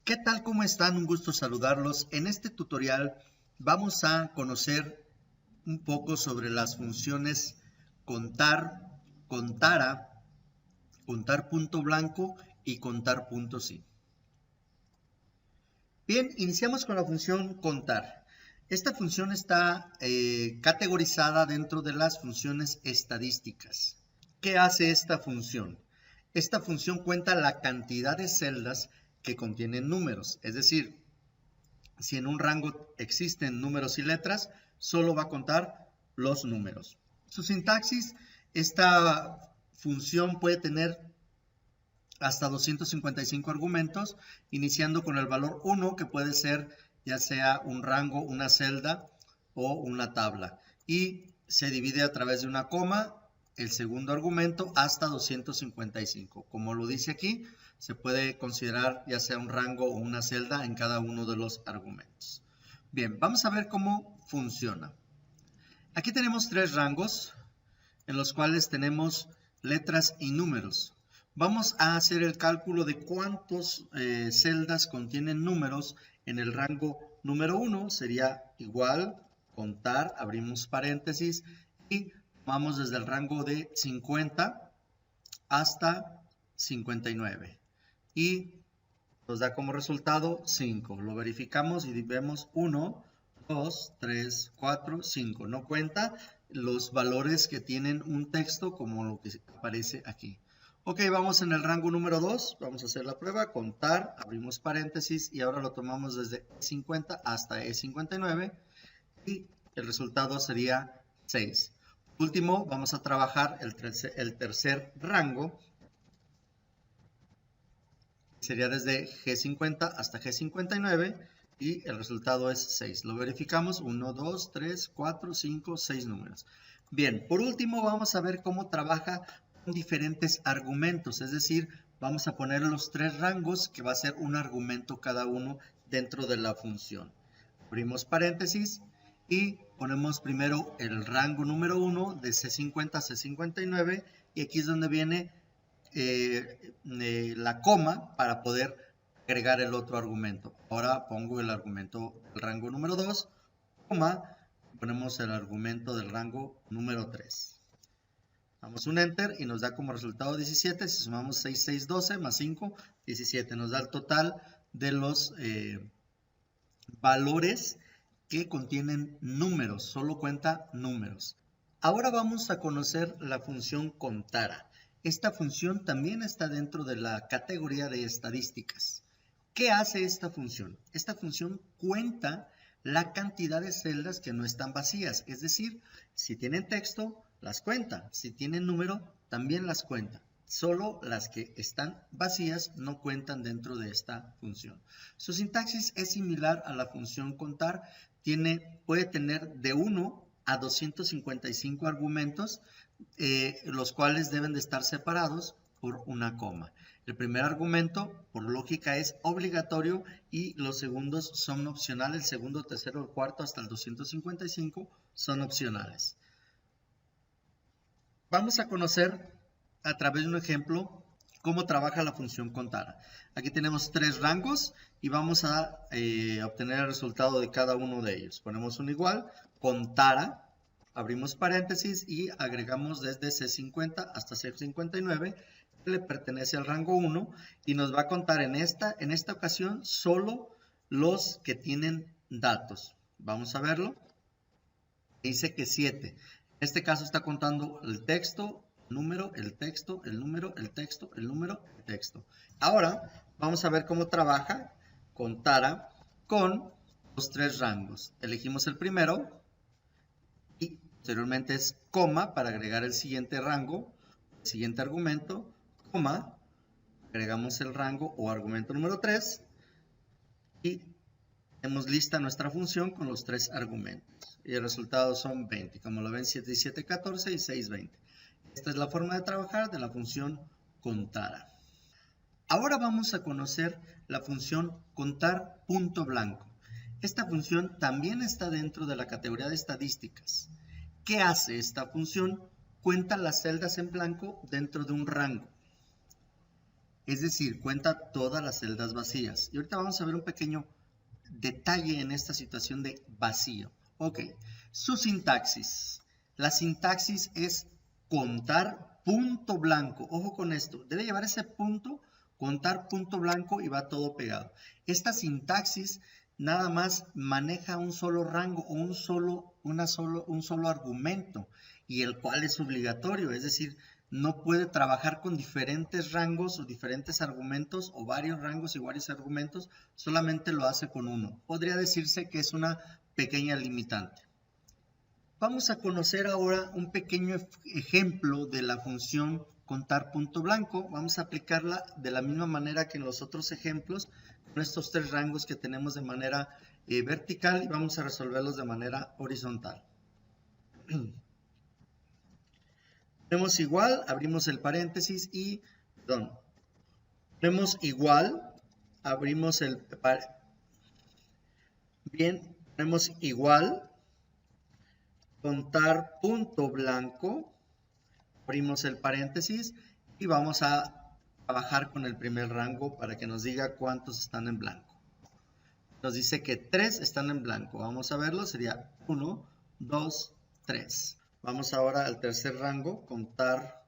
¿Qué tal? ¿Cómo están? Un gusto saludarlos. En este tutorial vamos a conocer un poco sobre las funciones contar, contara, contar punto blanco y contar punto sí. Bien, iniciamos con la función contar. Esta función está categorizada dentro de las funciones estadísticas. ¿Qué hace esta función? Esta función cuenta la cantidad de celdas que contienen números, es decir, si en un rango existen números y letras, solo va a contar los números. Su sintaxis, esta función puede tener hasta 255 argumentos, iniciando con el valor 1, que puede ser ya sea un rango, una celda o una tabla. Y se divide a través de una coma, el segundo argumento, hasta 255. Como lo dice aquí, se puede considerar ya sea un rango o una celda en cada uno de los argumentos. Bien, vamos a ver cómo funciona. Aquí tenemos tres rangos en los cuales tenemos letras y números. Vamos a hacer el cálculo de cuántas celdas contienen números en el rango número 1. Sería igual, contar, abrimos paréntesis y vamos desde el rango de 50 hasta 59. Y nos da como resultado 5. Lo verificamos y vemos 1, 2, 3, 4, 5. No cuenta los valores que tienen un texto como lo que aparece aquí. Ok, vamos en el rango número 2. Vamos a hacer la prueba. Contar, abrimos paréntesis y ahora lo tomamos desde E50 hasta E59. Y el resultado sería 6. Por último, vamos a trabajar el tercer rango. Sería desde G50 hasta G59 y el resultado es 6. Lo verificamos, 1, 2, 3, 4, 5, 6 números. Bien, por último vamos a ver cómo trabaja con diferentes argumentos, es decir, vamos a poner los tres rangos que va a ser un argumento cada uno dentro de la función. Abrimos paréntesis y ponemos primero el rango número 1 de C50 a C59 y aquí es donde viene la coma para poder agregar el otro argumento. Ahora pongo el argumento del rango número 2, coma, ponemos el argumento del rango número 3. Damos un enter y nos da como resultado 17. Si sumamos 6, 6, 12 más 5, 17. Nos da el total de los valores que contienen números. Solo cuenta números. Ahora vamos a conocer la función contara. Esta función también está dentro de la categoría de estadísticas. ¿Qué hace esta función? Esta función cuenta la cantidad de celdas que no están vacías. Es decir, si tienen texto, las cuenta. Si tienen número, también las cuenta. Solo las que están vacías no cuentan dentro de esta función. Su sintaxis es similar a la función contar. Puede tener de 1 a 255 argumentos, los cuales deben de estar separados por una coma. El primer argumento, por lógica, es obligatorio y los segundos son opcionales. El segundo, tercero, el cuarto hasta el 255 son opcionales. Vamos a conocer a través de un ejemplo cómo trabaja la función contar. Aquí tenemos tres rangos y vamos a obtener el resultado de cada uno de ellos. Ponemos un igual, contara, abrimos paréntesis y agregamos desde C50 hasta C59, que le pertenece al rango 1 y nos va a contar en esta ocasión solo los que tienen datos. Vamos a verlo. Dice que 7. En este caso está contando el texto, número, el texto, el número, el texto, el número, el texto. Ahora vamos a ver cómo trabaja contara con los tres rangos. Elegimos el primero y posteriormente es coma para agregar el siguiente rango, el siguiente argumento, coma, agregamos el rango o argumento número 3 y tenemos lista nuestra función con los tres argumentos. Y el resultado son 20. Como lo ven, 7 y 7, 14 y 6, 20. Esta es la forma de trabajar de la función contara. Ahora vamos a conocer la función contar punto blanco. Esta función también está dentro de la categoría de estadísticas. ¿Qué hace esta función? Cuenta las celdas en blanco dentro de un rango. es decir, cuenta todas las celdas vacías. Y ahorita vamos a ver un pequeño detalle en esta situación de vacío. Ok, su sintaxis. La sintaxis es contar punto blanco. Ojo con esto, debe llevar ese punto, contar punto blanco y va todo pegado. Esta sintaxis nada más maneja un solo rango o un solo argumento, y el cual es obligatorio, es decir, no puede trabajar con diferentes rangos o diferentes argumentos o varios rangos y varios argumentos, solamente lo hace con uno. Podría decirse que es una pequeña limitante. Vamos a conocer ahora un pequeño ejemplo de la función contar punto blanco. Vamos a aplicarla de la misma manera que en los otros ejemplos, con estos tres rangos que tenemos de manera vertical, y vamos a resolverlos de manera horizontal. Ponemos igual, abrimos el paréntesis y, perdón, ponemos igual, abrimos el bien, ponemos igual, contar punto blanco, abrimos el paréntesis y vamos a trabajar con el primer rango para que nos diga cuántos están en blanco. Nos dice que 3 están en blanco. Vamos a verlo, sería 1, 2, 3. Vamos ahora al tercer rango, contar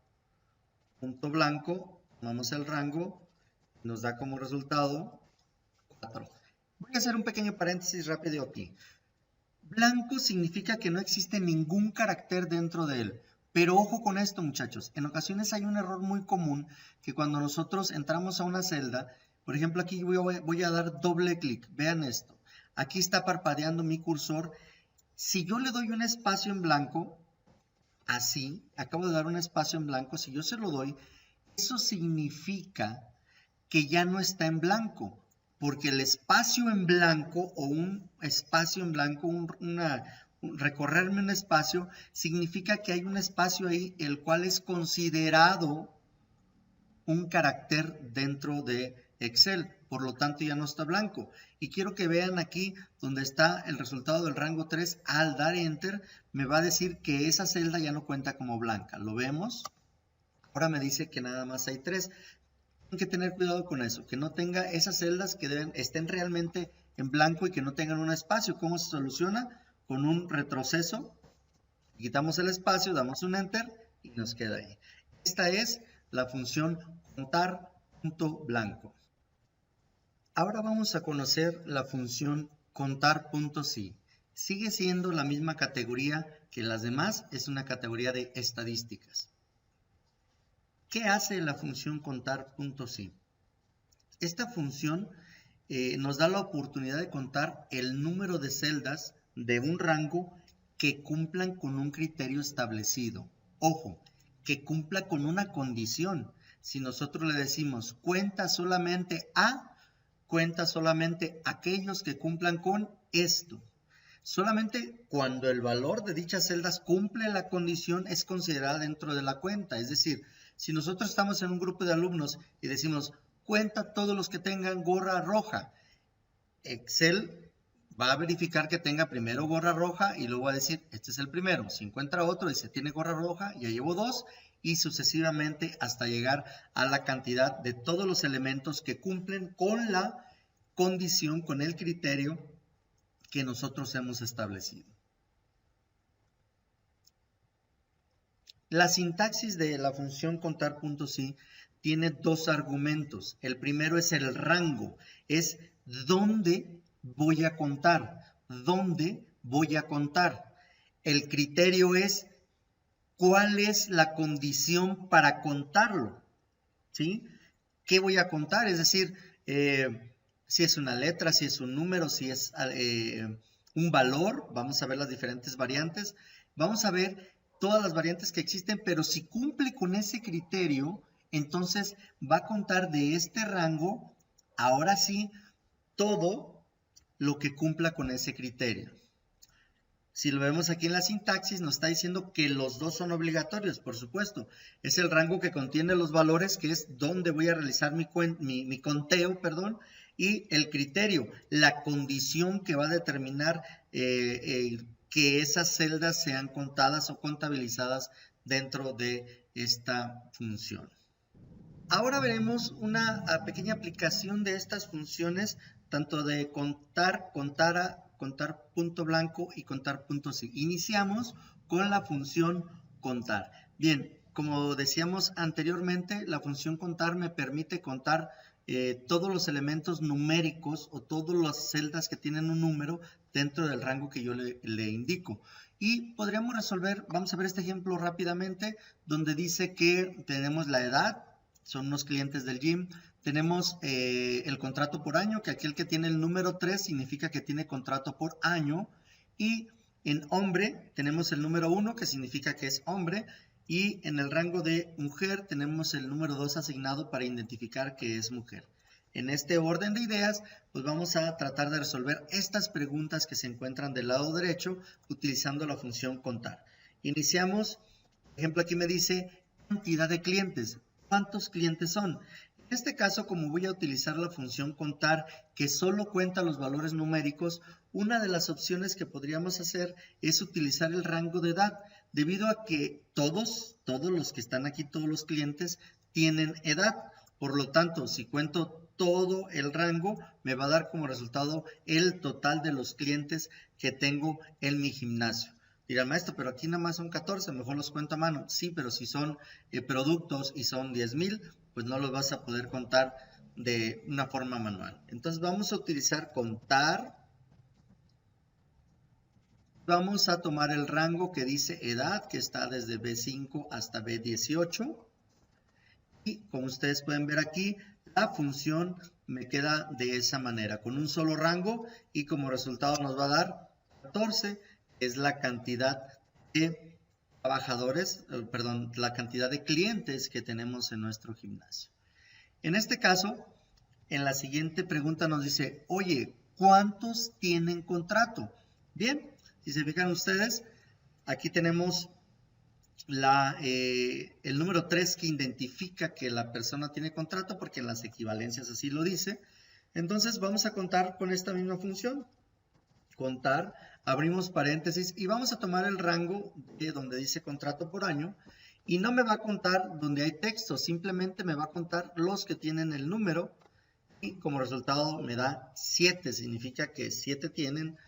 punto blanco, tomamos el rango, nos da como resultado 4. Voy a hacer un pequeño paréntesis rápido aquí. Blanco significa que no existe ningún carácter dentro de él. Pero ojo con esto, muchachos. En ocasiones hay un error muy común que cuando nosotros entramos a una celda, por ejemplo, aquí voy a dar doble clic. Vean esto. Aquí está parpadeando mi cursor. Si yo le doy un espacio en blanco, así, acabo de dar un espacio en blanco, si yo se lo doy, eso significa que ya no está en blanco. Porque el espacio en blanco o un espacio en blanco, recorrerme un espacio, significa que hay un espacio ahí el cual es considerado un carácter dentro de Excel. Por lo tanto, ya no está blanco. Y quiero que vean aquí donde está el resultado del rango 3. Al dar Enter, me va a decir que esa celda ya no cuenta como blanca. ¿Lo vemos? Ahora me dice que nada más hay 3. Tienen que tener cuidado con eso, que no tenga esas celdas que estén realmente en blanco y que no tengan un espacio. ¿Cómo se soluciona? Con un retroceso, quitamos el espacio, damos un Enter y nos queda ahí. Esta es la función contar punto blanco. Ahora vamos a conocer la función contar punto sí. Sigue siendo la misma categoría que las demás, es una categoría de estadísticas. ¿Qué hace la función contar punto sí? Esta función nos da la oportunidad de contar el número de celdas de un rango que cumplan con un criterio establecido. Ojo, que cumpla con una condición. Si nosotros le decimos cuenta solamente aquellos que cumplan con esto. Solamente cuando el valor de dichas celdas cumple la condición es considerada dentro de la cuenta. Es decir, si nosotros estamos en un grupo de alumnos y decimos cuenta todos los que tengan gorra roja, Excel va a verificar que tenga primero gorra roja y luego va a decir, este es el primero. Si encuentra otro, dice, tiene gorra roja, ya llevo 2, y sucesivamente hasta llegar a la cantidad de todos los elementos que cumplen con la condición, con el criterio que nosotros hemos establecido. La sintaxis de la función contar punto sí tiene dos argumentos. El primero es el rango, es dónde voy a contar, dónde voy a contar. El criterio es cuál es la condición para contarlo, ¿sí? ¿Qué voy a contar? Es decir, si es una letra, si es un número, si es un valor, vamos a ver las diferentes variantes, vamos a ver todas las variantes que existen, pero si cumple con ese criterio, entonces va a contar de este rango, ahora sí, todo lo que cumpla con ese criterio. Si lo vemos aquí en la sintaxis, nos está diciendo que los dos son obligatorios, por supuesto. Es el rango que contiene los valores, que es donde voy a realizar mi conteo, y el criterio, la condición que va a determinar que esas celdas sean contadas o contabilizadas dentro de esta función. Ahora veremos una pequeña aplicación de estas funciones, tanto de contar, contar punto blanco y contar punto sí. Iniciamos con la función contar. Bien, como decíamos anteriormente, la función contar me permite contar todos los elementos numéricos o todas las celdas que tienen un número dentro del rango que yo le indico. Y podríamos resolver, vamos a ver este ejemplo rápidamente, donde dice que tenemos la edad, son unos clientes del gym. Tenemos el contrato por año, que aquel que tiene el número 3 significa que tiene contrato por año. Y en hombre tenemos el número 1, que significa que es hombre. Y en el rango de mujer tenemos el número 2 asignado para identificar que es mujer. En este orden de ideas, pues vamos a tratar de resolver estas preguntas que se encuentran del lado derecho utilizando la función contar. Iniciamos, por ejemplo, aquí me dice cantidad de clientes. ¿Cuántos clientes son? En este caso, como voy a utilizar la función contar que solo cuenta los valores numéricos, una de las opciones que podríamos hacer es utilizar el rango de edad, debido a que todos los que están aquí, todos los clientes, tienen edad. Por lo tanto, si cuento todo el rango, me va a dar como resultado el total de los clientes que tengo en mi gimnasio. Dirá, maestro, pero aquí nada más son 14, mejor los cuento a mano. Sí, pero si son productos y son 10,000, pues no los vas a poder contar de una forma manual. Entonces vamos a utilizar contar. Vamos a tomar el rango que dice edad, que está desde B5 hasta B18. Y como ustedes pueden ver aquí, la función me queda de esa manera, con un solo rango, y como resultado nos va a dar 14, que es la cantidad de trabajadores, perdón, la cantidad de clientes que tenemos en nuestro gimnasio. En este caso, en la siguiente pregunta nos dice, oye, ¿cuántos tienen contrato? Bien, si se fijan ustedes, aquí tenemos el número 3 que identifica que la persona tiene contrato, porque en las equivalencias así lo dice. Entonces vamos a contar con esta misma función. Contar, abrimos paréntesis y vamos a tomar el rango de donde dice contrato por año, y no me va a contar donde hay texto, simplemente me va a contar los que tienen el número, y como resultado me da 7, significa que 7 tienen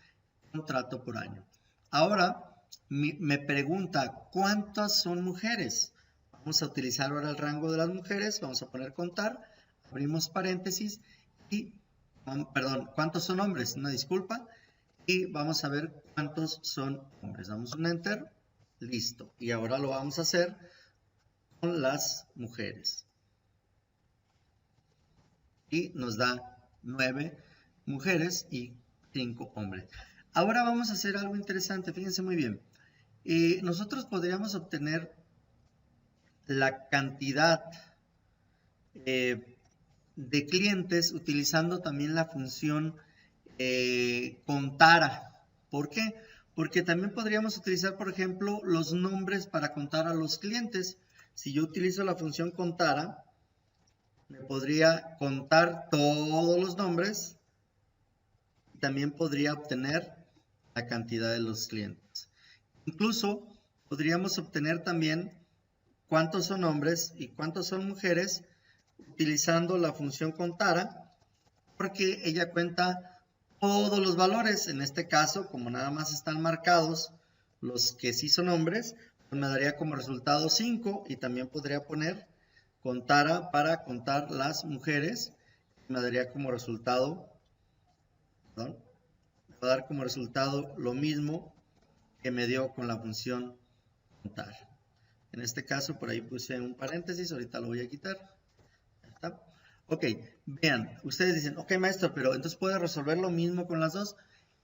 contrato por año. Ahora me pregunta, ¿cuántas son mujeres? Vamos a utilizar ahora el rango de las mujeres, vamos a poner contar, abrimos paréntesis y, perdón, ¿cuántos son hombres? Una disculpa. Y vamos a ver cuántos son hombres. Damos un enter, listo. Y ahora lo vamos a hacer con las mujeres. Y nos da 9 mujeres y 5 hombres. Ahora vamos a hacer algo interesante, fíjense muy bien. Nosotros podríamos obtener la cantidad de clientes utilizando también la función contara. ¿Por qué? Porque también podríamos utilizar, por ejemplo, los nombres para contar a los clientes. Si yo utilizo la función contara, me podría contar todos los nombres. También podría obtener la cantidad de los clientes. Incluso podríamos obtener también cuántos son hombres y cuántos son mujeres utilizando la función contara, porque ella cuenta todos los valores. En este caso, como nada más están marcados los que sí son hombres, pues me daría como resultado 5, y también podría poner contara para contar las mujeres, me daría como resultado, perdón, me va a dar como resultado lo mismo que me dio con la función contar. En este caso, por ahí puse un paréntesis, ahorita lo voy a quitar. Ahí está. Ok, vean, ustedes dicen, ok maestro, pero entonces ¿puede resolver lo mismo con las dos?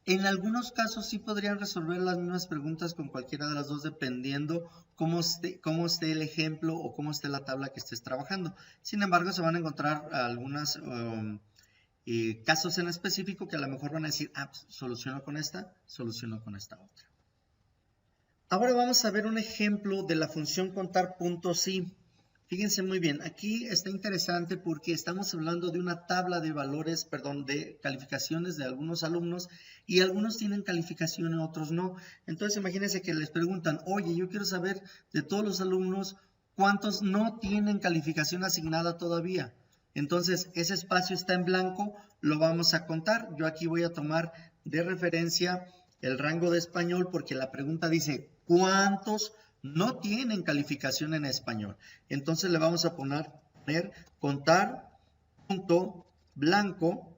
En algunos casos sí podrían resolver las mismas preguntas con cualquiera de las dos, dependiendo cómo esté el ejemplo o cómo esté la tabla que estés trabajando. Sin embargo, se van a encontrar algunos casos en específico que a lo mejor van a decir, pues, soluciono con esta otra. Ahora vamos a ver un ejemplo de la función contar puntos sí. Fíjense muy bien, aquí está interesante porque estamos hablando de una tabla de valores, perdón, de calificaciones de algunos alumnos, y algunos tienen calificación y otros no. Entonces imagínense que les preguntan, oye, yo quiero saber de todos los alumnos cuántos no tienen calificación asignada todavía. Entonces, ese espacio está en blanco, lo vamos a contar. Yo aquí voy a tomar de referencia el rango de español porque la pregunta dice, ¿cuántos no tienen calificación en español? Entonces, le vamos a poner contar punto blanco.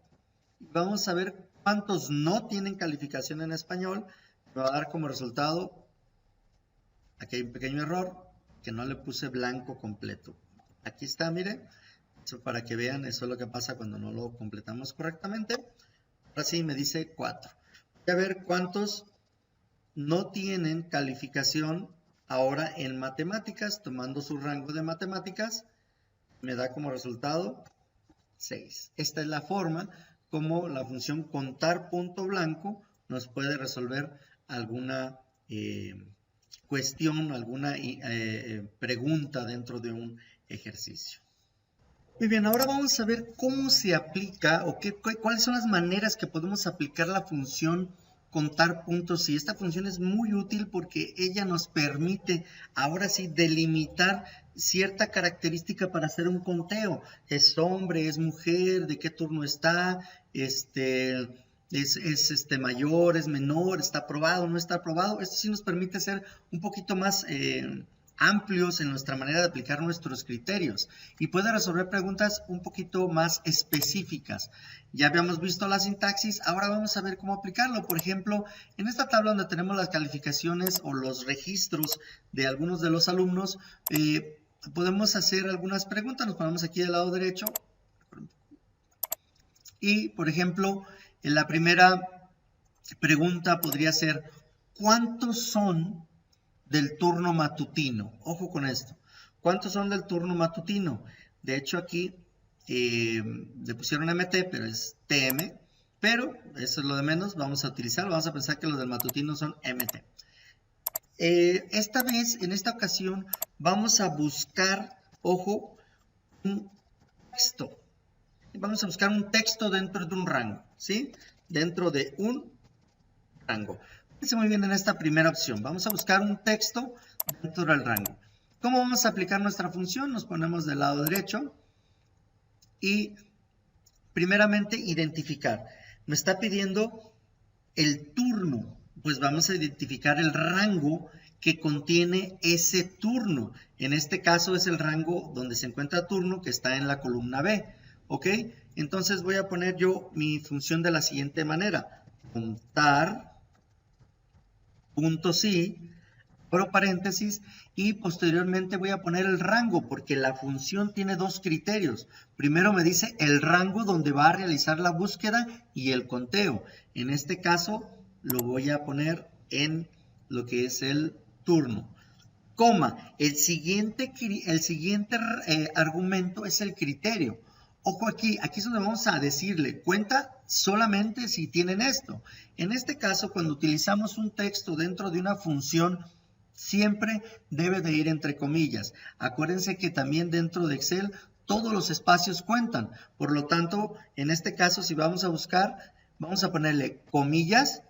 Vamos a ver cuántos no tienen calificación en español. Me va a dar como resultado, aquí hay un pequeño error, que no le puse blanco completo. Aquí está, miren. Eso para que vean, eso es lo que pasa cuando no lo completamos correctamente. Ahora sí me dice 4. Voy a ver cuántos no tienen calificación ahora en matemáticas, tomando su rango de matemáticas. Me da como resultado 6. Esta es la forma como la función contar punto blanco nos puede resolver alguna cuestión, alguna pregunta dentro de un ejercicio. Muy bien, ahora vamos a ver cómo se aplica o cuáles son las maneras que podemos aplicar la función contar puntos. Y esta función es muy útil porque ella nos permite ahora sí delimitar cierta característica para hacer un conteo. ¿Es hombre, es mujer? ¿De qué turno está? ¿Es mayor, es menor? ¿Está aprobado, no está aprobado? Esto sí nos permite ser un poquito más amplios en nuestra manera de aplicar nuestros criterios y puede resolver preguntas un poquito más específicas. Ya habíamos visto la sintaxis, ahora vamos a ver cómo aplicarlo. Por ejemplo, en esta tabla donde tenemos las calificaciones o los registros de algunos de los alumnos, podemos hacer algunas preguntas. Nos ponemos aquí del lado derecho y, por ejemplo, en la primera pregunta podría ser ¿cuántos son del turno matutino? Ojo con esto. ¿Cuántos son del turno matutino? De hecho, aquí le pusieron MT, pero es TM. Pero eso es lo de menos. Vamos a utilizar, vamos a pensar que los del matutino son MT. Esta vez, en esta ocasión, vamos a buscar, ojo, un texto. Vamos a buscar un texto dentro de un rango, ¿sí? Dentro de un rango. Fíjense muy bien en esta primera opción. Vamos a buscar un texto dentro del rango. ¿Cómo vamos a aplicar nuestra función? Nos ponemos del lado derecho y primeramente identificar. Me está pidiendo el turno. Pues vamos a identificar el rango que contiene ese turno. En este caso es el rango donde se encuentra turno que está en la columna B. ¿Ok? Entonces voy a poner yo mi función de la siguiente manera. Contar punto sí, abro paréntesis y posteriormente voy a poner el rango porque la función tiene dos criterios. Primero me dice el rango donde va a realizar la búsqueda y el conteo. En este caso lo voy a poner en lo que es el turno. Coma, el siguiente argumento es el criterio. Ojo aquí es donde vamos a decirle, cuenta solamente si tienen esto. En este caso, cuando utilizamos un texto dentro de una función, siempre debe de ir entre comillas. Acuérdense que también dentro de Excel, todos los espacios cuentan. Por lo tanto, en este caso, si vamos a buscar, vamos a ponerle comillas,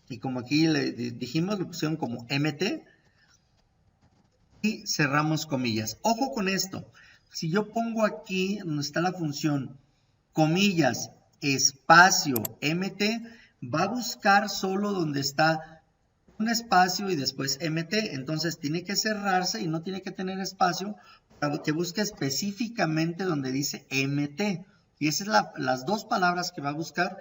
y como aquí le dijimos, lo pusieron como MT, y cerramos comillas. Ojo con esto. Si yo pongo aquí donde está la función comillas, espacio, MT, va a buscar solo donde está un espacio y después MT. Entonces tiene que cerrarse y no tiene que tener espacio para que busque específicamente donde dice MT. Y esas son las dos palabras que va a buscar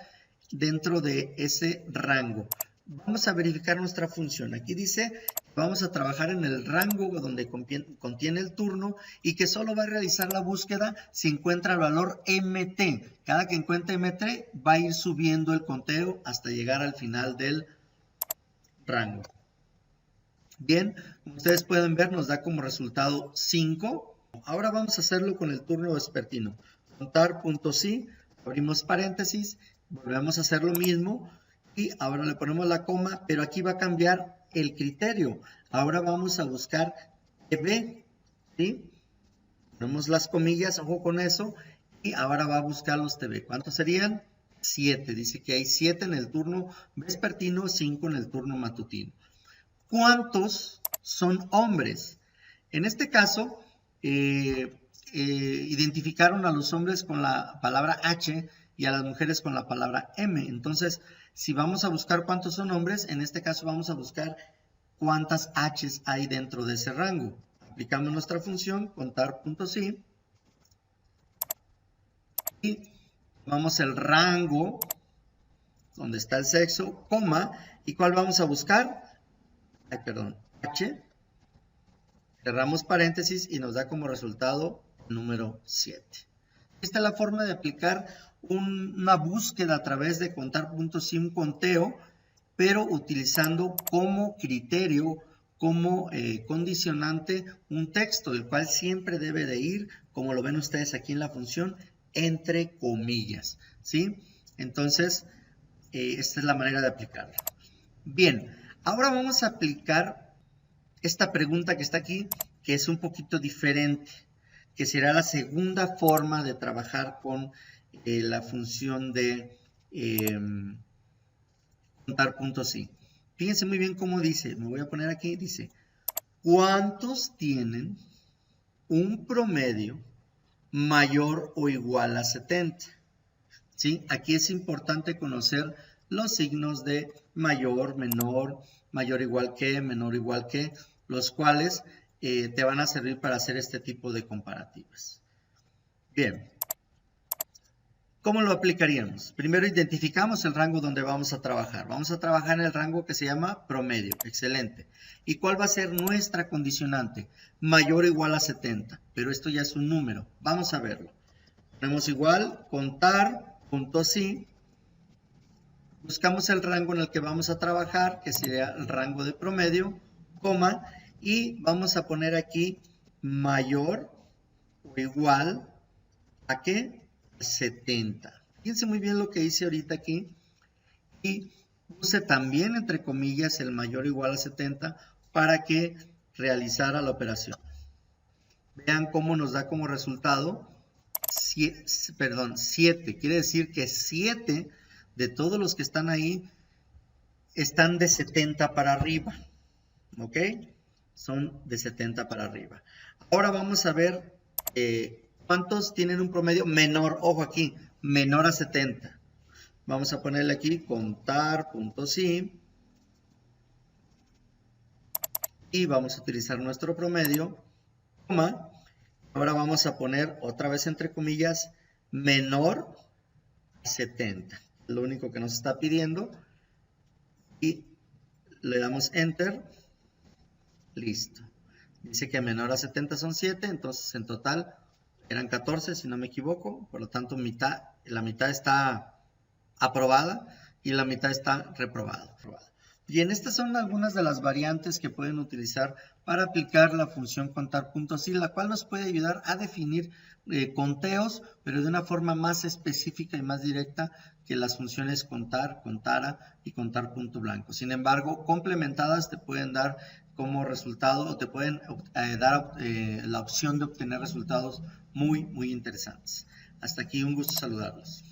dentro de ese rango. Vamos a verificar nuestra función. Aquí dice vamos a trabajar en el rango donde contiene el turno y que solo va a realizar la búsqueda si encuentra el valor MT. Cada que encuentre MT va a ir subiendo el conteo hasta llegar al final del rango. Bien, como ustedes pueden ver nos da como resultado 5. Ahora vamos a hacerlo con el turno vespertino. Contar punto sí, abrimos paréntesis, volvemos a hacer lo mismo. Y ahora le ponemos la coma, pero aquí va a cambiar el criterio. Ahora vamos a buscar TB, ¿sí? Ponemos las comillas, ojo con eso, y ahora va a buscar los TB. ¿Cuántos serían? 7. Dice que hay 7 en el turno vespertino, 5 en el turno matutino. ¿Cuántos son hombres? En este caso, identificaron a los hombres con la palabra H y a las mujeres con la palabra M. Entonces, si vamos a buscar cuántos son hombres, en este caso vamos a buscar cuántas H's hay dentro de ese rango. Aplicamos nuestra función, contar.si, y tomamos el rango donde está el sexo, coma, ¿y cuál vamos a buscar? H, cerramos paréntesis y nos da como resultado el número 7. Esta es la forma de aplicar una búsqueda a través de contar.si, un conteo, pero utilizando como criterio, como condicionante, un texto, el cual siempre debe de ir, como lo ven ustedes aquí en la función, entre comillas, ¿sí? Entonces, esta es la manera de aplicarlo. Bien, ahora vamos a aplicar esta pregunta que está aquí, que es un poquito diferente, que será la segunda forma de trabajar con la función de contar.si. Fíjense muy bien cómo dice, me voy a poner aquí, dice, ¿cuántos tienen un promedio mayor o igual a 70? ¿Sí? Aquí es importante conocer los signos de mayor, menor, mayor igual que, menor igual que, los cuales te van a servir para hacer este tipo de comparativas. Bien, ¿cómo lo aplicaríamos? Primero identificamos el rango donde vamos a trabajar. Vamos a trabajar en el rango que se llama promedio. Excelente. ¿Y cuál va a ser nuestra condicionante? Mayor o igual a 70. Pero esto ya es un número. Vamos a verlo. Ponemos igual, contar.si. Buscamos el rango en el que vamos a trabajar, que sería el rango de promedio, coma, y vamos a poner aquí mayor o igual a ¿qué? 70. Fíjense muy bien lo que hice ahorita aquí. Y puse también entre comillas el mayor o igual a 70 para que realizara la operación. Vean cómo nos da como resultado 7. Quiere decir que 7 de todos los que están ahí están de 70 para arriba. ¿Ok? Son de 70 para arriba. Ahora vamos a ver cuántos tienen un promedio menor. Ojo aquí, menor a 70. Vamos a ponerle aquí contar.si. Y vamos a utilizar nuestro promedio, coma. Ahora vamos a poner otra vez entre comillas menor a 70. Lo único que nos está pidiendo. Y le damos enter. Listo. Dice que menor a 70 son 7. Entonces en total eran 14 si no me equivoco. Por lo tanto la mitad está aprobada y la mitad está reprobada. Bien, estas son algunas de las variantes que pueden utilizar para aplicar la función contar.si, la cual nos puede ayudar a definir conteos, pero de una forma más específica y más directa que las funciones contar, contara y contar.blanco. Sin embargo, complementadas te pueden dar como resultado o te pueden dar la opción de obtener resultados muy, muy interesantes. Hasta aquí, un gusto saludarlos.